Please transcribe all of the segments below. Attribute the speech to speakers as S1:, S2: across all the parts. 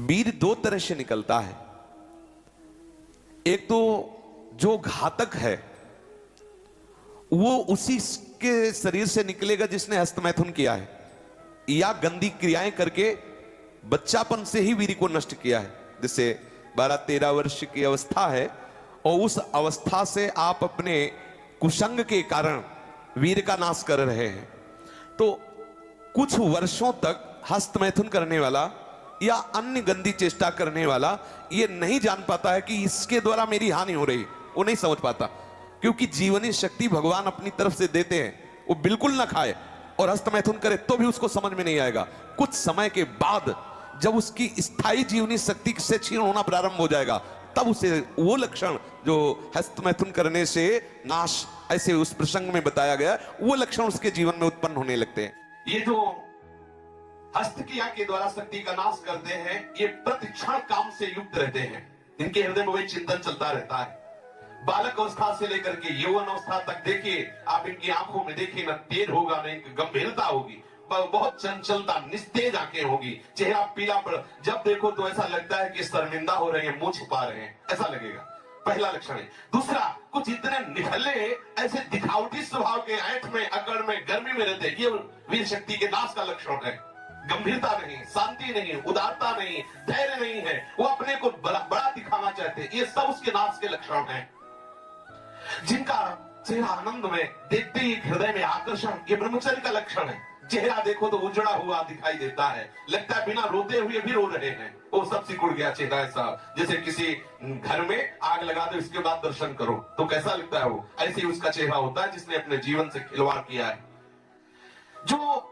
S1: वीर दो तरह से निकलता है। एक तो जो घातक है वो उसी के शरीर से निकलेगा जिसने हस्तमैथुन किया है या गंदी क्रियाएं करके बच्चापन से ही वीर को नष्ट किया है। जैसे 12-13 वर्ष की अवस्था है और उस अवस्था से आप अपने कुसंग के कारण वीर का नाश कर रहे हैं, तो कुछ वर्षों तक हस्तमैथुन करने वाला या अन्य गंदी चेष्टा करने वाला ये नहीं जान पाता है कि इसके द्वारा मेरी हानि हो रही, वो नहीं समझ पाता, क्योंकि जीवनी शक्ति भगवान अपनी तरफ से देते हैं। वो बिल्कुल ना खाए और हस्तमैथुन करे तो भी उसको समझ में नहीं आएगा। कुछ समय के बाद जब उसकी स्थायी जीवनी शक्ति से क्षीण होना प्रारंभ हो जाएगा, तब उसे वो लक्षण जो हस्तमैथुन करने से नाश ऐसे उस प्रसंग में बताया गया, वो लक्षण उसके जीवन में उत्पन्न होने लगते हैं।
S2: ये जो हस्त क्रिया के द्वारा शक्ति का नाश करते हैं, ये प्रतिक्षण काम से युक्त रहते हैं। इनके हृदय में वही चिंतन चलता रहता है। बालक अवस्था से लेकर के यौवन अवस्था तक देखिए आप, इनकी आंखों में देखिए ना तेज होगा ना गंभीरता होगी, बहुत चंचलता, निस्तेज आंखें होगी, चेहरा पीला पड़, जब देखो तो ऐसा लगता है कि शर्मिंदा हो रहे हैं, मुंह छुपा रहे हैं, ऐसा लगेगा। पहला लक्षण है। दूसरा, कुछ इतने निखले ऐसे दिखावटी स्वभाव के, ऐंठ में, अकड़ में, गर्मी में रहते हैं, ये वीर शक्ति के नाश का लक्षण है। गंभीरता नहीं, शांति नहीं, उदारता नहीं, धैर्य नहीं है, वो अपने को बड़ा दिखाना चाहते हैं, ये सब उसके नाश के लक्षण हैं। जिनका चेहरा आनंद में देखते ही हृदय में आकर्षण, ये ब्रह्मचर्य का लक्षण है। चेहरा देखो तो उजड़ा हुआ दिखाई देता है, लगता है बिना रोते हुए भी रो रहे हैं, वो सब सिकुड़ गया चेहरा ऐसा, जैसे किसी घर में आग लगा दो इसके बाद दर्शन करो तो कैसा लगता है वो, ऐसे ही उसका चेहरा होता है जिसने अपने जीवन से खिलवाड़ किया है। जो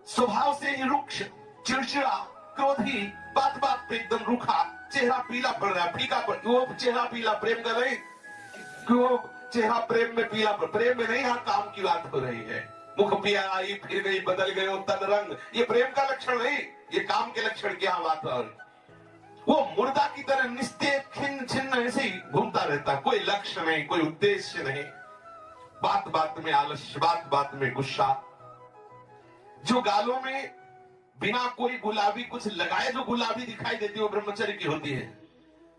S2: स्वभाव से ही रुक्ष, चिड़चिड़ा, क्रोधी, बात बात पे एकदम रूखा, चेहरा पीला पड़ रहा है, फीका पड़, वो चेहरा पीला प्रेम कर रही, क्यों चेहरा प्रेम में पीला पड़, प्रेम में नहीं, यहाँ काम की बात हो रही है। मुख पिया आई फिर गई बदल गए तन रंग, ये प्रेम का लक्षण नहीं, ये काम के लक्षण क्या बात है। वो मुर्दा की तरह निस्तेज खिन्न छिन्न ऐसे ही घूमता रहता, कोई लक्ष्य नहीं, कोई उद्देश्य नहीं, बात बात में आलस्य, बात बात में गुस्सा। जो गालों में बिना कोई गुलाबी कुछ लगाए जो गुलाबी दिखाई देती है वो ब्रह्मचर्य की होती है,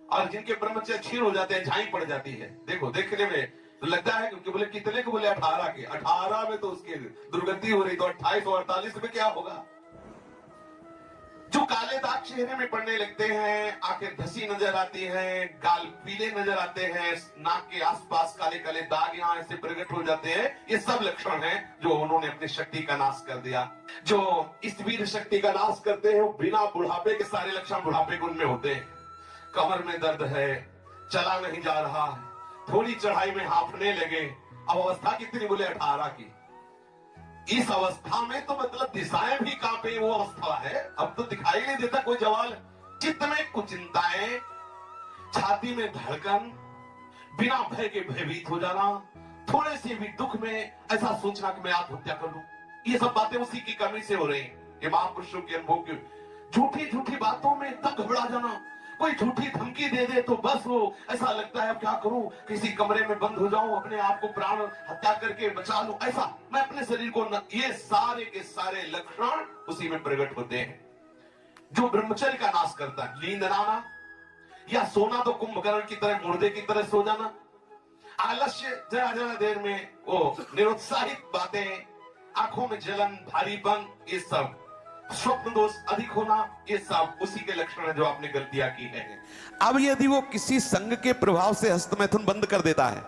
S2: और जिनके ब्रह्मचर्य क्षीण हो जाते हैं, झाई पड़ जाती है। देखो देखने में तो लगता है कि बोले कितने को, बोले 18 के, 18 में तो उसकी दुर्गति हो रही, तो 28 और 48 में क्या होगा। जो काले दाग चेहरे में पड़ने लगते हैं, आंखें धसी नजर आती हैं, गाल पीले नजर आते हैं, नाक के आसपास काले काले दाग यहाँ ऐसे प्रकट हो जाते हैं, ये सब लक्षण हैं जो उन्होंने अपनी शक्ति का नाश कर दिया। जो इस वीर शक्ति का नाश करते हैं, बिना बुढ़ापे के सारे लक्षण बुढ़ापे के उनमें होते हैं। कमर में दर्द है, चला नहीं जा रहा है, थोड़ी चढ़ाई में हांफने लगे, अब अवस्था कितनी, बोले 18 की। इस अवस्था में तो मतलब दिशाएं भी कांपे, वो अवस्था है। अब तो दिखाई नहीं देता कोई जवाल, चित्त में कुचिंताएं, छाती में धड़कन, बिना भय के भयभीत हो जाना, थोड़े से भी दुख में ऐसा सोचना कि मैं आत्महत्या कर लूं, ये सब बातें उसी की कमी से हो रही हैं। ये महापुरुषों के अनुभव की झूठी झूठी बातों में तक घबरा जाना, कोई झूठी धमकी दे दे तो बस वो ऐसा लगता है अब क्या करूं, किसी कमरे में बंद हो जाऊं, अपने आप को प्राण हत्या करके बचा लूं, ऐसा मैं अपने शरीर को न, ये सारे के सारे लक्षण उसी में प्रकट होते हैं। जो ब्रह्मचर्य का नाश करता है, नींद आना या सोना तो कुंभकर्ण की तरह, मुर्दे की तरह सो जाना, आलस्य, जरा जरा देर में वो निरुत्साहित बातें, आंखों में जलन, भारीपन, ये सब स्वप्न दोष अधिक होना, ये सब उसी के लक्षण है जो आपने गलतियां की है।
S1: अब यदि वो किसी संग के प्रभाव से हस्तमैथुन बंद कर देता है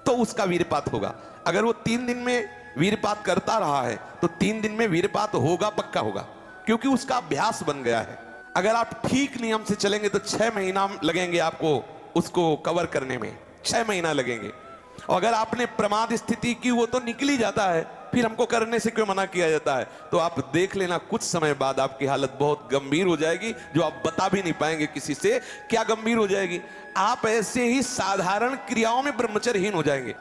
S1: तो उसका वीरपात होगा। अगर वो 3 दिन में वीरपात करता रहा है तो 3 दिन में वीरपात होगा, पक्का होगा, क्योंकि उसका अभ्यास बन गया है। अगर आप ठीक नियम से चलेंगे तो 6 महीना लगेंगे आपको उसको कवर करने में, 6 महीना लगेंगे। और अगर आपने प्रमाद स्थिति की, वो तो निकल ही जाता है, फिर हमको करने से क्यों मना किया जाता है। तो आप देख लेना कुछ समय बाद आपकी हालत बहुत गंभीर हो जाएगी, जो आप बता भी नहीं पाएंगे किसी से क्या गंभीर हो जाएगी। आप ऐसे ही साधारण क्रियाओं में ब्रह्मचर्यहीन हो जाएंगे।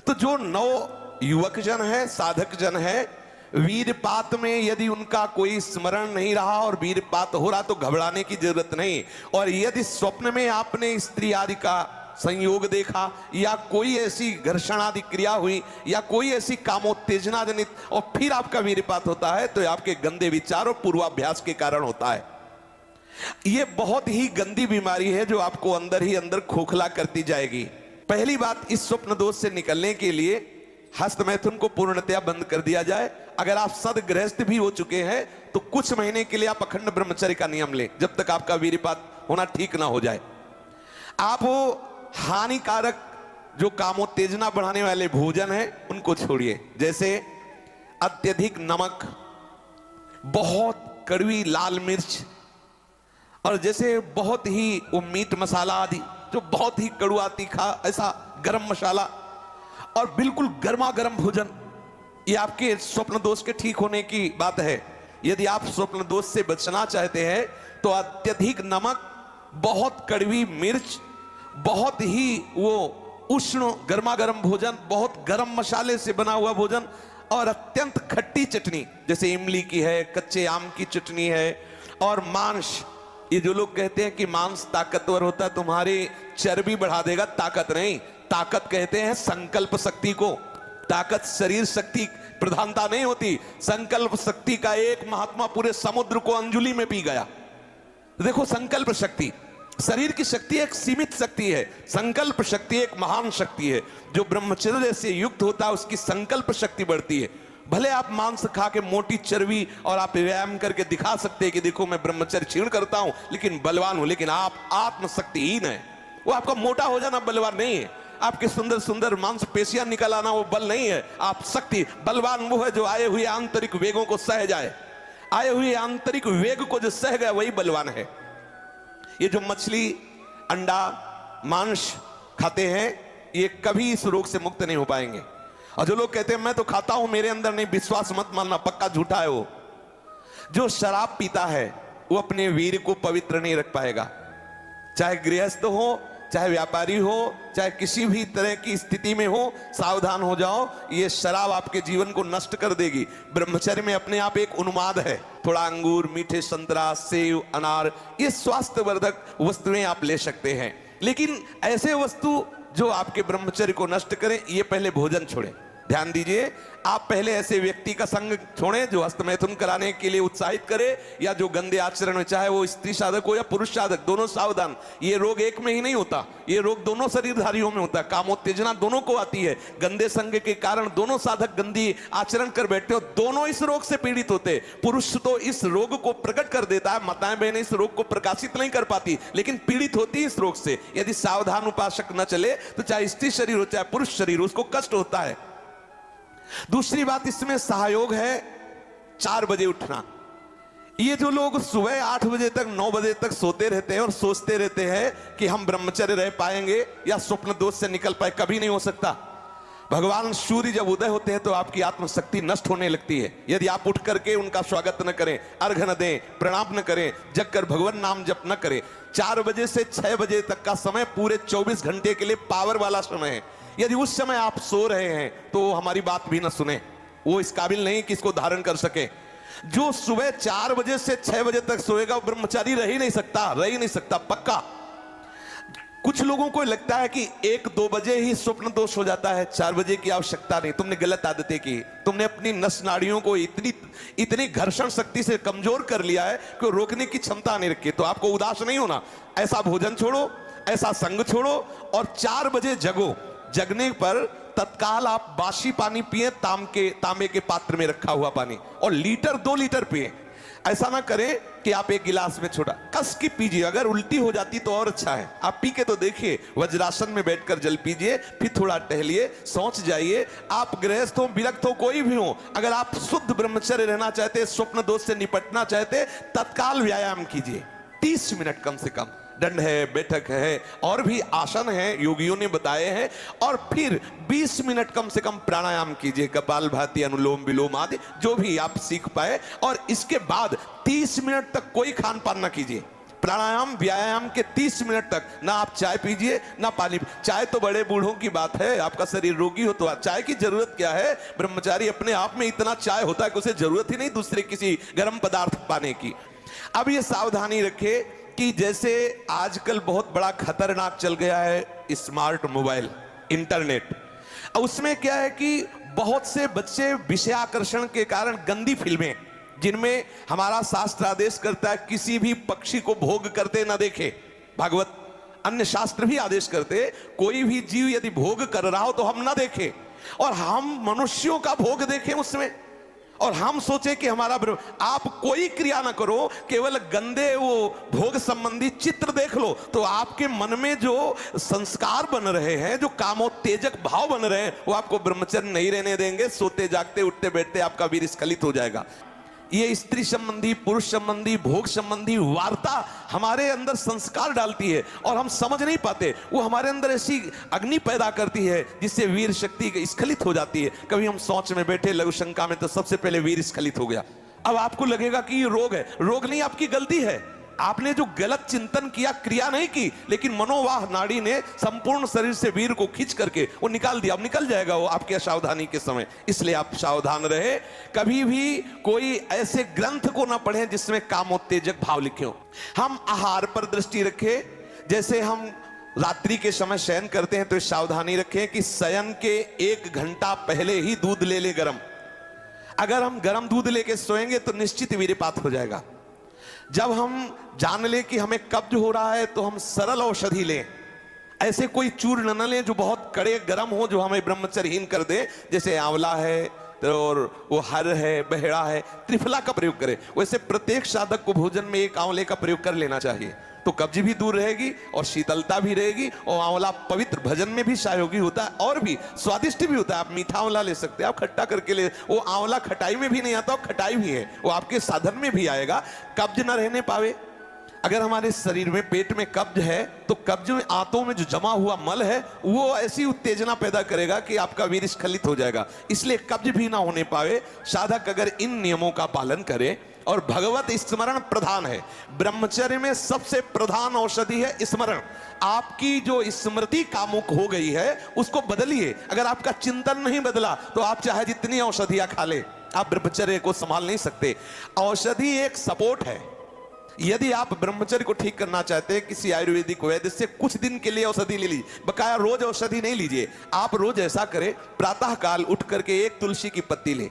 S1: तो जो नव युवक जन है, साधक जन है, वीरपात में यदि उनका कोई स्मरण नहीं रहा और वीरपात हो रहा तो घबराने की जरूरत नहीं। और यदि स्वप्न में आपने स्त्री आदि का संयोग देखा या कोई ऐसी घर्षण आदि क्रिया हुई या कोई ऐसी कामोत्तेजना जनित और फिर आपका वीरपात होता है, तो आपके गंदे विचार और पूर्वाभ्यास के कारण होता है। ये बहुत ही गंदी बीमारी है जो आपको अंदर ही अंदर खोखला करती जाएगी। पहली बात, इस स्वप्न दोष से निकलने के लिए हस्त मैथुन को पूर्णतया बंद कर दिया जाए। अगर आप सदगृहस्थ भी हो चुके हैं तो कुछ महीने के लिए आप अखंड ब्रह्मचर्य का नियम लें, जब तक आपका वीर्यपात होना ठीक ना हो जाए। आप वो हानिकारक जो कामोत्तेजना बढ़ाने वाले भोजन है उनको छोड़िए, जैसे अत्यधिक नमक, बहुत कड़वी लाल मिर्च, और जैसे बहुत ही वो मीट मसाला आदि जो बहुत ही कड़वा तीखा, ऐसा गरम मसाला, और बिल्कुल गर्मा गर्म भोजन। ये आपके स्वप्न दोष के ठीक होने की बात है। यदि आप स्वप्न दोष से बचना चाहते हैं तो अत्यधिक नमक, बहुत कड़वी मिर्च, बहुत ही वो उष्ण गर्मा गर्म भोजन, बहुत गर्म मसाले से बना हुआ भोजन, और अत्यंत खट्टी चटनी जैसे इमली की है, कच्चे आम की चटनी है, और मांस। ये जो लोग कहते हैं कि मांस ताकतवर होता है, तुम्हारी चर्बी बढ़ा देगा, ताकत नहीं। ताकत कहते हैं संकल्प शक्ति को। ताकत शरीर शक्ति प्रधानता नहीं होती। संकल्प शक्ति का एक महात्मा पूरे समुद्र को अंजुलि में पी गया। देखो, संकल्प शक्ति, शरीर की शक्ति एक सीमित शक्ति है, संकल्प शक्ति एक महान शक्ति है। जो ब्रह्मचर्य से युक्त होता है उसकी संकल्प शक्ति बढ़ती है। भले आप मांस खा के मोटी चर्बी और आप व्यायाम करके दिखा सकते हैं कि देखो मैं ब्रह्मचर्य क्षीण करता हूं लेकिन बलवान हूं, लेकिन आप आत्मशक्तिहीन है। वो आपका मोटा हो जाना बलवान नहीं है, आपके सुंदर सुंदर मांसपेशियां निकल आना वो बल नहीं है। आप शक्ति, बलवान वो है जो आए हुए आंतरिक वेगों को सह जाए। आए हुए आंतरिक वेग को जो सह गया वही बलवान है। ये जो मछली, अंडा, मांस खाते हैं ये कभी इस रोग से मुक्त नहीं हो पाएंगे। और जो लोग कहते हैं मैं तो खाता हूं मेरे अंदर नहीं, विश्वास मत मानना, पक्का झूठा है वो। जो शराब पीता है वो अपने वीर को पवित्र नहीं रख पाएगा। चाहे गृहस्थ हो, चाहे व्यापारी हो, चाहे किसी भी तरह की स्थिति में हो, सावधान हो जाओ, ये शराब आपके जीवन को नष्ट कर देगी। ब्रह्मचर्य में अपने आप एक उन्माद है। थोड़ा अंगूर, मीठे संतरा, सेव, अनार, ये स्वास्थ्यवर्धक वस्तुएं आप ले सकते हैं, लेकिन ऐसे वस्तु जो आपके ब्रह्मचर्य को नष्ट करें, ये पहले भोजन छोड़ें। ध्यान दीजिए, आप पहले ऐसे व्यक्ति का संग छोड़ें जो हस्तमैथुन कराने के लिए उत्साहित करे, या जो गंदे आचरण में, चाहे वो स्त्री साधक हो या पुरुष साधक, दोनों सावधान। ये रोग एक में ही नहीं होता, ये रोग दोनों शरीरधारियों में होता है। कामोत्तेजना दोनों को आती है। गंदे संग के कारण दोनों साधक गंदी आचरण कर बैठते हो, दोनों इस रोग से पीड़ित होते। पुरुष तो इस रोग को प्रकट कर देता है, माताएं बहनें इस रोग को प्रकाशित नहीं कर पाती, लेकिन पीड़ित होती है इस रोग से। यदि सावधान उपासक न चले तो चाहे स्त्री शरीर हो चाहे पुरुष शरीर, उसको कष्ट होता है। दूसरी बात इसमें सहयोग है 4 बजे उठना। ये जो लोग सुबह 8 बजे तक 9 बजे तक सोते रहते हैं और सोचते रहते हैं कि हम ब्रह्मचर्य रह पाएंगे या स्वप्न दोष से निकल पाए, कभी नहीं हो सकता। भगवान सूर्य जब उदय होते हैं तो आपकी आत्मशक्ति नष्ट होने लगती है। यदि आप उठ करके उनका स्वागत न करें, अर्घ्य न दें, प्रणाम न करें, जग कर भगवान नाम जप न करें। 4 बजे से 6 बजे तक का समय पूरे 24 घंटे के लिए पावर वाला समय है। यदि उस समय आप सो रहे हैं तो हमारी बात भी ना सुने, वो इस काबिल नहीं कि इसको धारण कर सके। जो सुबह 4 बजे से 6 बजे तक सोएगा वो ब्रह्मचारी रह ही नहीं सकता, पक्का। कुछ लोगों को लगता है कि 1-2 बजे ही स्वप्न दोष हो जाता है, 4 बजे की आवश्यकता नहीं। तुमने गलत आदतें की, तुमने अपनी नस नाड़ियों को इतनी घर्षण शक्ति से कमजोर कर लिया है कि रोकने की क्षमता नहीं रखी। तो आपको उदास नहीं होना, ऐसा भोजन छोड़ो, ऐसा संग छोड़ो और 4 बजे जगो। जगने पर तत्काल आप बासी पानी पिए, तांबे के पात्र में रखा हुआ पानी, और 1-2 लीटर पिए। ऐसा ना करें कि आप एक गिलास में छोटा कस की पीजिए। अगर उल्टी हो जाती तो और अच्छा है, आप पी के तो देखिए। वज्रासन में बैठकर जल पीजिए, फिर थोड़ा टहलिए, सोच जाइए। आप गृहस्थ हो, विरक्त हो, कोई भी हो, अगर आप शुद्ध ब्रह्मचर्य रहना चाहते, स्वप्न दोष से निपटना चाहते, तत्काल व्यायाम कीजिए। 30 मिनट कम से कम। दंड है, बैठक है, और भी आसन है योगियों ने बताए हैं। और फिर 20 मिनट कम से कम प्राणायाम कीजिए, कपालभाति, अनुलोम विलोम आदि जो भी आप सीख पाए। और इसके बाद 30 मिनट तक कोई खान पान ना कीजिए। प्राणायाम व्यायाम के 30 मिनट तक ना आप चाय पीजिए ना पानी। चाय तो बड़े बूढ़ों की बात है, आपका शरीर रोगी हो तो चाय की जरूरत क्या है। ब्रह्मचारी अपने आप में इतना चाय होता है कि उसे जरूरत ही नहीं दूसरे किसी गर्म पदार्थ पाने की। अब ये सावधानी रखे कि जैसे आजकल बहुत बड़ा खतरनाक चल गया है स्मार्ट मोबाइल, इंटरनेट। उसमें क्या है कि बहुत से बच्चे विषय आकर्षण के कारण गंदी फिल्में, जिनमें हमारा शास्त्र आदेश करता है किसी भी पक्षी को भोग करते ना देखे। भागवत अन्य शास्त्र भी आदेश करते कोई भी जीव यदि भोग कर रहा हो तो हम ना देखें, और हम मनुष्यों का भोग देखें उसमें, और हम सोचे कि हमारा आप कोई क्रिया ना करो, केवल गंदे वो भोग संबंधी चित्र देख लो तो आपके मन में जो संस्कार बन रहे हैं, जो कामोत्तेजक भाव बन रहे हैं, वो आपको ब्रह्मचर्य नहीं रहने देंगे। सोते जागते उठते बैठते आपका वीर स्खलित हो जाएगा। ये स्त्री संबंधी, पुरुष संबंधी, भोग संबंधी वार्ता हमारे अंदर संस्कार डालती है और हम समझ नहीं पाते। वो हमारे अंदर ऐसी अग्नि पैदा करती है जिससे वीर शक्ति स्खलित हो जाती है। कभी हम सोच में बैठे लघु शंका में तो सबसे पहले वीर स्खलित हो गया। अब आपको लगेगा कि ये रोग है। रोग नहीं, आपकी गलती है। आपने जो गलत चिंतन किया, क्रिया नहीं की, लेकिन मनोवाह नाड़ी ने संपूर्ण शरीर से वीर को खींच करके वो निकाल दिया। अब निकल जाएगा वो आपके असावधानी के समय। इसलिए आप सावधान रहे, कभी भी कोई ऐसे ग्रंथ को ना पढ़ें जिसमें कामोत्तेजक भाव लिखे हो। हम आहार पर दृष्टि रखें। जैसे हम रात्रि के समय शयन करते हैं तो सावधानी रखें कि शयन के 1 घंटा पहले ही दूध ले ले गरम। अगर हम गरम दूध लेके सोएंगे तो निश्चित वीर्यपात हो जाएगा। जब हम जान लें कि हमें कब्ज हो रहा है तो हम सरल औषधि लें। ऐसे कोई चूर्ण न लें जो बहुत कड़े गर्म हो, जो हमें ब्रह्मचर्यहीन कर दे। जैसे आंवला है और वो हर है, बहेड़ा है, त्रिफला का प्रयोग करें। वैसे प्रत्येक साधक को भोजन में 1 आंवले का प्रयोग कर लेना चाहिए, तो कब्ज भी दूर रहेगी और शीतलता भी रहेगी। और आंवला पवित्र भजन में भी सहयोगी होता है और भी स्वादिष्ट भी होता है। आप मीठा आंवला ले सकते हैं, आप खट्टा करके ले। वो आंवला खटाई में भी नहीं आता, और खटाई भी है, वो आपके साधन में भी आएगा। कब्ज न रहने पावे। अगर हमारे शरीर में, पेट में कब्ज है तो कब्ज में, आंतों में जो जमा हुआ मल है वो ऐसी उत्तेजना पैदा करेगा कि आपका वीर स्खलित हो जाएगा। इसलिए कब्ज भी ना होने पावे। साधक अगर इन नियमों का पालन करे, और भगवत स्मरण प्रधान है। ब्रह्मचर्य में सबसे प्रधान औषधि है स्मरण। आपकी जो स्मृति कामुक हो गई है उसको बदलिए। अगर आपका चिंतन नहीं बदला तो आप चाहे जितनी औषधियां खा ले, आप ब्रह्मचर्य को संभाल नहीं सकते। औषधि एक सपोर्ट है। यदि आप ब्रह्मचर्य को ठीक करना चाहते हैं, किसी आयुर्वेदिक वैद्य से कुछ दिन के लिए औषधि ले लीजिए। बकाया रोज औषधि नहीं लीजिए। आप रोज ऐसा करें, प्रातः काल उठ करके 1 तुलसी की पत्ती लें।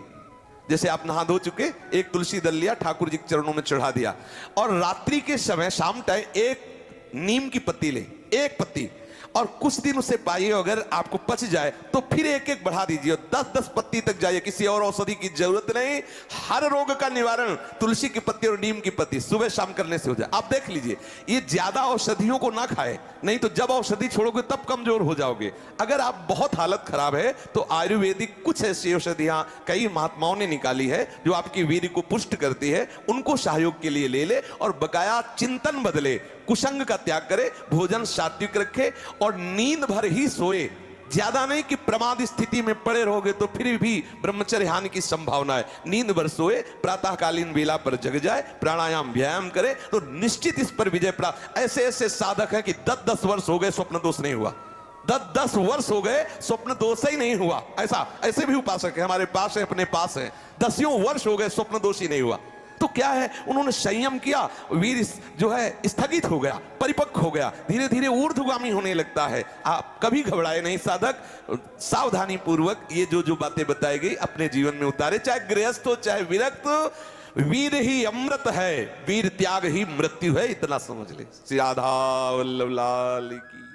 S1: जैसे आप नहा धो चुके, 1 तुलसी दल लिया, ठाकुर जी के चरणों में चढ़ा दिया। और रात्रि के समय, शाम टाइम 1 नीम की पत्ती ले, 1 पत्ती, और कुछ दिन उसे पाइए। अगर आपको पच जाए तो फिर 1-1 बढ़ा दीजिए, 10-10 पत्ती तक जाइए। किसी और औषधि की जरूरत नहीं। हर रोग का निवारण तुलसी की पत्ती और नीम की पत्ती सुबह शाम करने से हो जाए। आप देख लीजिए, ये ज्यादा औषधियों को ना खाए, नहीं तो जब औषधि छोड़ोगे तब कमजोर हो जाओगे। अगर आप बहुत हालत खराब है तो आयुर्वेदिक कुछ ऐसी औषधियां कई महात्माओं ने निकाली है जो आपकी वीर्य को पुष्ट करती है, उनको सहयोग के लिए ले ले। और बकाया चिंतन बदले, कुसंग का त्याग करे, भोजन सात्विक रखे और नींद भर ही सोए। ज्यादा नहीं कि प्रमाद स्थिति में पड़े रहोगे तो फिर भी ब्रह्मचर्य हानि की संभावना है। नींद भर सोए, प्रातःकालीन वेला पर जग जाए, प्राणायाम व्यायाम करे तो निश्चित इस पर विजय प्राप्त। ऐसे ऐसे साधक हैं कि 10-10 वर्ष हो गए स्वप्न दोष नहीं हुआ, 10-10 वर्ष हो गए स्वप्न दोष ही नहीं हुआ। ऐसे भी उपासक है हमारे पास है, अपने पास है, 10 वर्ष हो गए स्वप्न दोष ही नहीं हुआ। तो क्या है, उन्होंने संयम किया, वीर जो है स्थगित हो गया, परिपक्व हो गया, धीरे धीरे ऊर्ध्वगामी होने लगता है। आप कभी घबराए नहीं साधक, सावधानी पूर्वक ये जो बातें बताई गई अपने जीवन में उतारे। चाहे गृहस्थ हो चाहे विरक्त, वीर ही अमृत है, वीर त्याग ही मृत्यु है, इतना समझ ले। श्री राधा वल्लभ लाल की।